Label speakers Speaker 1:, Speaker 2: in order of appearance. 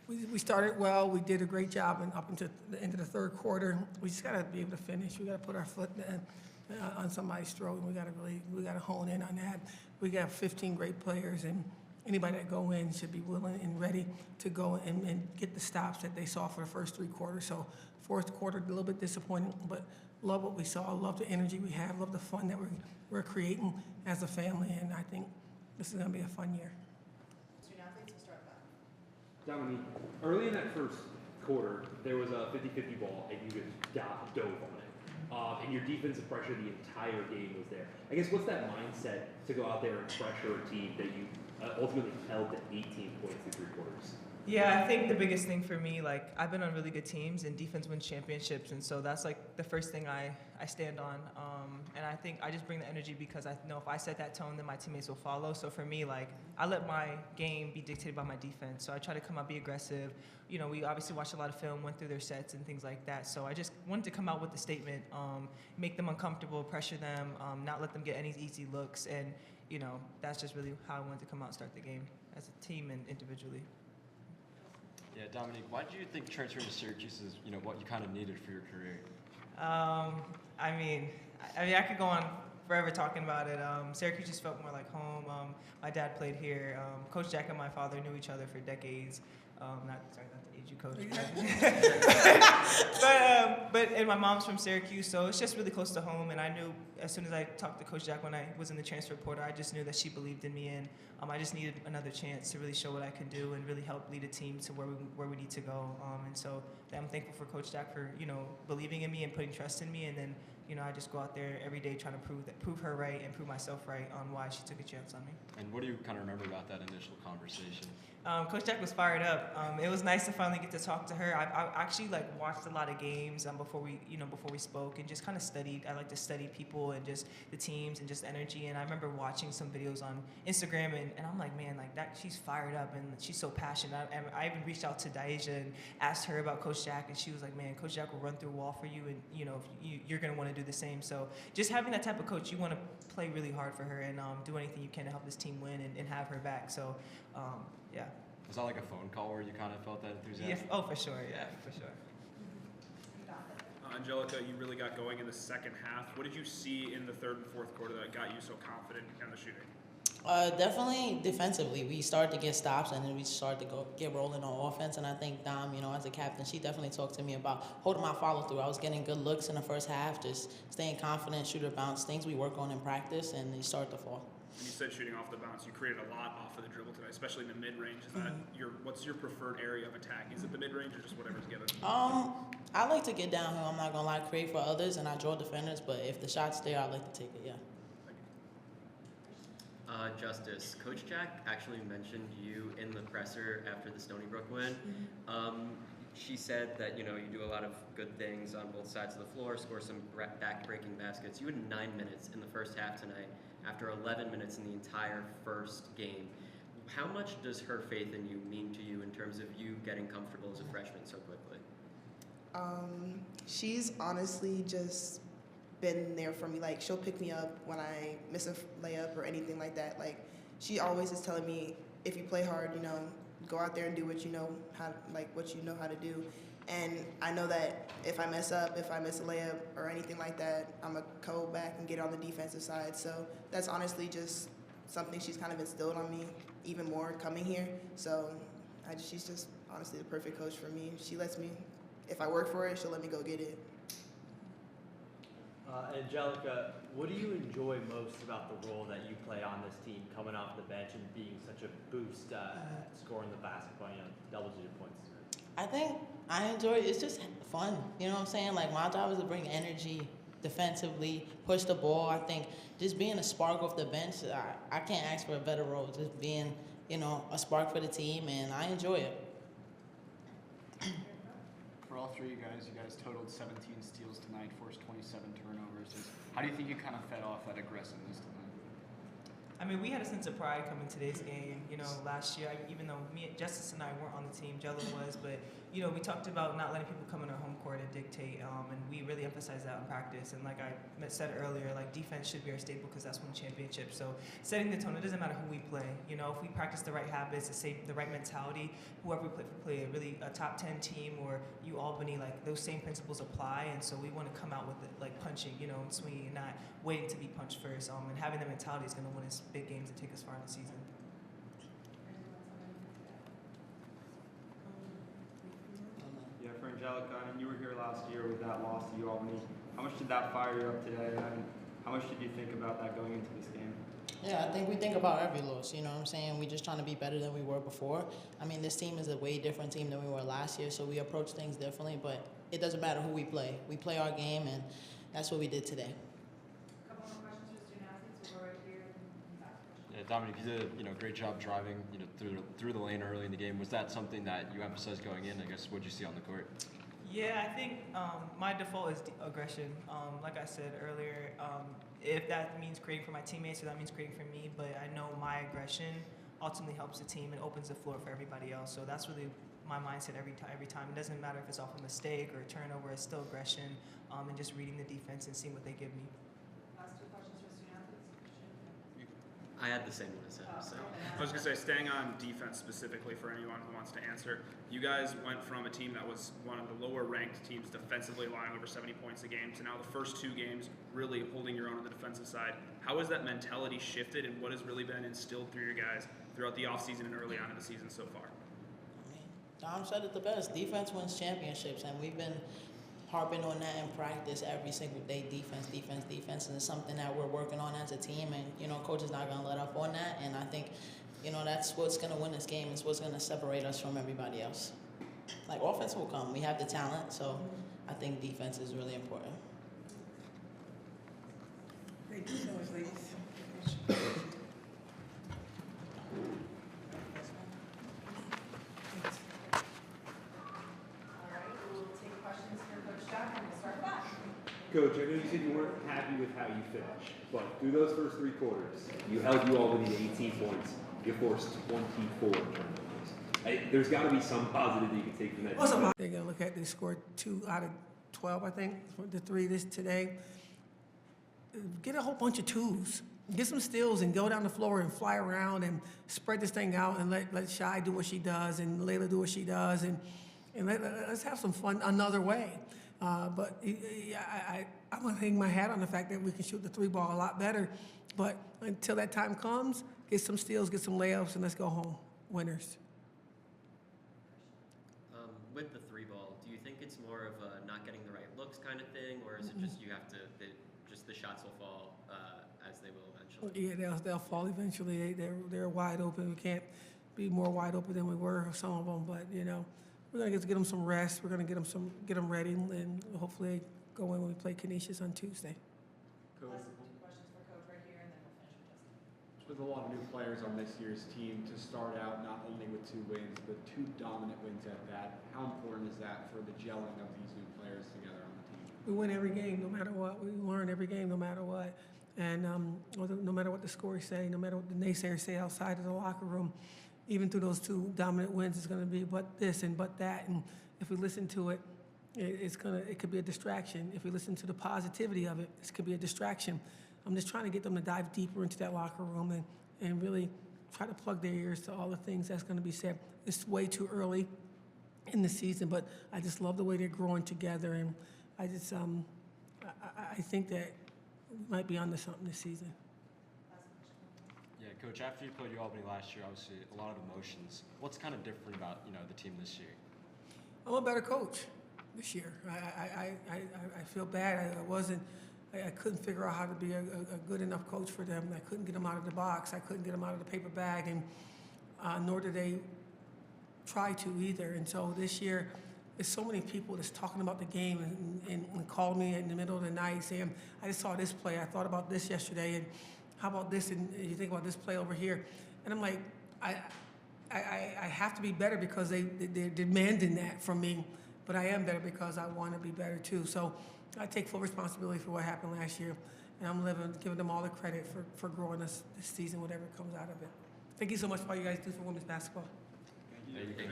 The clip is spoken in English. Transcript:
Speaker 1: We started well. We did a great job, and up until the end of the third quarter, we just got to be able to finish. We got to put our foot on somebody's throat, and we got to hone in on that. We got 15 great players, and anybody that go in should be willing and ready to go and get the stops that they saw for the first three quarters. So fourth quarter, a little bit disappointing, but love what we saw. Love the energy we have. Love the fun that we're creating as a family, and I think this is going to be a fun year.
Speaker 2: Dominique, early in that first quarter, there was a 50-50 ball, and you just dove on it. And your defensive pressure the entire game was there. I guess what's that mindset to go out there and pressure a team that you ultimately held to 18 points in three quarters?
Speaker 3: Yeah, I think the biggest thing for me, like, I've been on really good teams, and defense wins championships, and so that's, like, the first thing I stand on. And I think I just bring the energy because I know if I set that tone, then my teammates will follow. So for me, like, I let my game be dictated by my defense. So I try to come out, be aggressive. You know, we obviously watched a lot of film, went through their sets and things like that. So I just wanted to come out with the statement, make them uncomfortable, pressure them, not let them get any easy looks. And, you know, that's just really how I wanted to come out and start the game as a team and individually.
Speaker 4: Yeah, Dominique, why did you think transferring to Syracuse is, you know, what you kind of needed for your career?
Speaker 3: I mean, I could go on forever talking about it. Syracuse just felt more like home. My dad played here. Coach Jack and my father knew each other for decades. Not to age you, Coach. But and my mom's from Syracuse, so it's just really close to home. And I knew as soon as I talked to Coach Jack when I was in the transfer portal, I just knew that she believed in me, and I just needed another chance to really show what I can do and really help lead a team to where we need to go. And so I'm thankful for Coach Jack for, you know, believing in me and putting trust in me, and then, you know, I just go out there every day trying to prove her right and prove myself right on why she took a chance on me.
Speaker 4: And what do you kind of remember about that initial conversation?
Speaker 3: Coach Jack was fired up. It was nice to finally get to talk to her. I actually watched a lot of games before we spoke, and just kind of studied. I like to study people and just the teams and just energy. And I remember watching some videos on Instagram, and I'm like, man, like that, she's fired up and she's so passionate. I even reached out to Daisha and asked her about Coach Jack, and she was like, man, Coach Jack will run through a wall for you, and you know you're gonna want to do the same. So just having that type of coach, you want to play really hard for her and do anything you can to help this team win and have her back. So. Yeah.
Speaker 4: Was that like a phone call where you kind of felt that enthusiasm?
Speaker 3: Yeah. Oh, for sure. Yeah, for sure.
Speaker 5: Angelica, you really got going in the second half. What did you see in the third and fourth quarter that got you so confident in the shooting?
Speaker 6: Definitely defensively. We started to get stops, and then we started to get rolling on offense. And I think Dom, you know, as a captain, she definitely talked to me about holding my follow through. I was getting good looks in the first half, just staying confident, shooter bounce, things we work on in practice, and they start to fall.
Speaker 5: When you said shooting off the bounce, you created a lot off of the dribble today, especially in the mid-range. Is that what's your preferred area of attack? Is it the mid-range or just whatever's given?
Speaker 6: I like to get downhill. I'm not gonna lie, create for others, and I draw defenders. But if the shot's there, I like to take it. Yeah.
Speaker 7: Justice, Coach Jack actually mentioned you in the presser after the Stony Brook win. She said that, you know, you do a lot of good things on both sides of the floor, score some back-breaking baskets. You had 9 minutes in the first half tonight after 11 minutes in the entire first game. How much does her faith in you mean to you in terms of you getting comfortable as a freshman so quickly?
Speaker 8: She's honestly just been there for me. Like, she'll pick me up when I miss a layup or anything like that. Like, she always is telling me, if you play hard, you know, go out there and do what you know how to do. And I know that if I mess up, if I miss a layup or anything like that, I'm going to go back and get on the defensive side. So that's honestly just something she's kind of instilled on me even more coming here. So she's just honestly the perfect coach for me. She lets me, if I work for it, she'll let me go get it.
Speaker 9: Angelica, what do you enjoy most about the role that you play on this team, coming off the bench and being such a boost, scoring the basketball, you know, double-digit points?
Speaker 6: I think I enjoy it. It's just fun. You know what I'm saying? Like, my job is to bring energy defensively, push the ball. I think just being a spark off the bench, I can't ask for a better role. Just being, you know, a spark for the team, and I enjoy it.
Speaker 10: For all three of you guys totaled 17 steals tonight, forced 27 turnovers. How do you think you kind of fed off that aggressiveness
Speaker 3: I mean, we had a sense of pride coming to today's game. You know, last year, even though Justice and I weren't on the team, Jello was, but you know, we talked about not letting people come in our home court and dictate, and we really emphasized that in practice. And like I said earlier, like defense should be our staple because that's when championships. So setting the tone, it doesn't matter who we play. You know, if we practice the right habits, the right mentality, whoever we play a top 10 team or UAlbany, like those same principles apply. And so we want to come out with it, like punching, you know, and swinging, and not waiting to be punched first. And having that mentality is going to win us big games and take us far in the season.
Speaker 11: Yeah, for Angelica, and you were here last year with that loss to UAlbany. How much did that fire you up today, and how much did you think about that going into this game?
Speaker 6: Yeah, I think we think about every loss, you know what I'm saying? We're just trying to be better than we were before. I mean, this team is a way different team than we were last year, so we approach things differently, but it doesn't matter who we play. We play our game, and that's what we did today.
Speaker 4: Yeah, Dominic, you did a great job driving through the lane early in the game. Was that something that you emphasized going in? I guess what did you see on the court?
Speaker 3: Yeah, I think my default is aggression. Like I said earlier, if that means creating for my teammates or that means creating for me, but I know my aggression ultimately helps the team and opens the floor for everybody else. So that's really my mindset every time. It doesn't matter if it's off a mistake or a turnover, it's still aggression and just reading the defense and seeing what they give me.
Speaker 12: Last two questions for student athletes.
Speaker 7: I had the same one as him. So.
Speaker 5: I was going to say, staying on defense specifically for anyone who wants to answer, you guys went from a team that was one of the lower ranked teams defensively, allowing over 70 points a game, to now the first two games really holding your own on the defensive side. How has that mentality shifted, and what has really been instilled through your guys throughout the offseason and early on in the season so far?
Speaker 6: I mean, Dom said it the best. Defense wins championships, and we've been harping on that in practice every single day. Defense, and it's something that we're working on as a team, and you know, coach is not going to let up on that, and I think, you know, that's what's going to win this game. It's what's going to separate us from everybody else. Like, offense will come. We have the talent, so I think defense is really important.
Speaker 1: Thank you so much, ladies.
Speaker 12: All right, we'll take questions for Coach Jack, and we'll start back.
Speaker 2: Coach, I know you said you weren't happy with how you finished, but through those first three quarters, you held UAlbany to 18 points. You forced 24 turnovers. There's got to be some positive that you can take from that.
Speaker 1: They're going to look at, they scored 2 out of 12, I think, for the 3 today. Get a whole bunch of 2s. Get some steals and go down the floor and fly around and spread this thing out and let Shai do what she does and Layla do what she does and let's have some fun another way. But I'm going to hang my hat on the fact that we can shoot the 3 ball a lot better. But until that time comes, get some steals, get some layups, and let's go home winners.
Speaker 7: With the 3 ball, do you think it's more of a not getting the right looks kind of thing, or is it just you have to, just the shots will fall as they will eventually?
Speaker 1: Yeah, they'll fall eventually. They're wide open. We can't be more wide open than we were, some of them. But you know, we're gonna get them some rest. We're gonna get them ready, and hopefully go in when we play Canisius on Tuesday.
Speaker 10: Coach,
Speaker 12: Last 2 questions for Coach right here, and then we'll finish with Justin.
Speaker 10: with a lot of new players on this year's team, to start out not only with 2 wins, but 2 dominant wins at that, how important is that for the gelling of these new players together on the team?
Speaker 1: We win every game, no matter what. We learn every game, no matter what. And no matter what the scores say, no matter what the naysayers say outside of the locker room, even through those 2 dominant wins, it's going to be but this and but that. And if we listen to it, it could be a distraction. If we listen to the positivity of it, it could be a distraction. I'm just trying to get them to dive deeper into that locker room and really try to plug their ears to all the things that's going to be said. It's way too early in the season, but I just love the way they're growing together, and I just I think that we might be onto something this season.
Speaker 4: Yeah, Coach, after you played UAlbany last year, obviously a lot of emotions. What's kind of different about the team this year?
Speaker 1: I'm a better coach this year. I feel bad. I couldn't figure out how to be a good enough coach for them. I couldn't get them out of the box. I couldn't get them out of the paper bag, and nor did they try to either. And so this year, there's so many people that's talking about the game and call me in the middle of the night saying, I just saw this play. I thought about this yesterday, and how about this? And you think about this play over here. And I'm like, I have to be better because they're demanding that from me. But I am better because I want to be better too. So I take full responsibility for what happened last year. and I'm giving them all the credit for growing us this season, whatever comes out of it. Thank you so much for all you guys do for women's basketball.
Speaker 4: Thank you.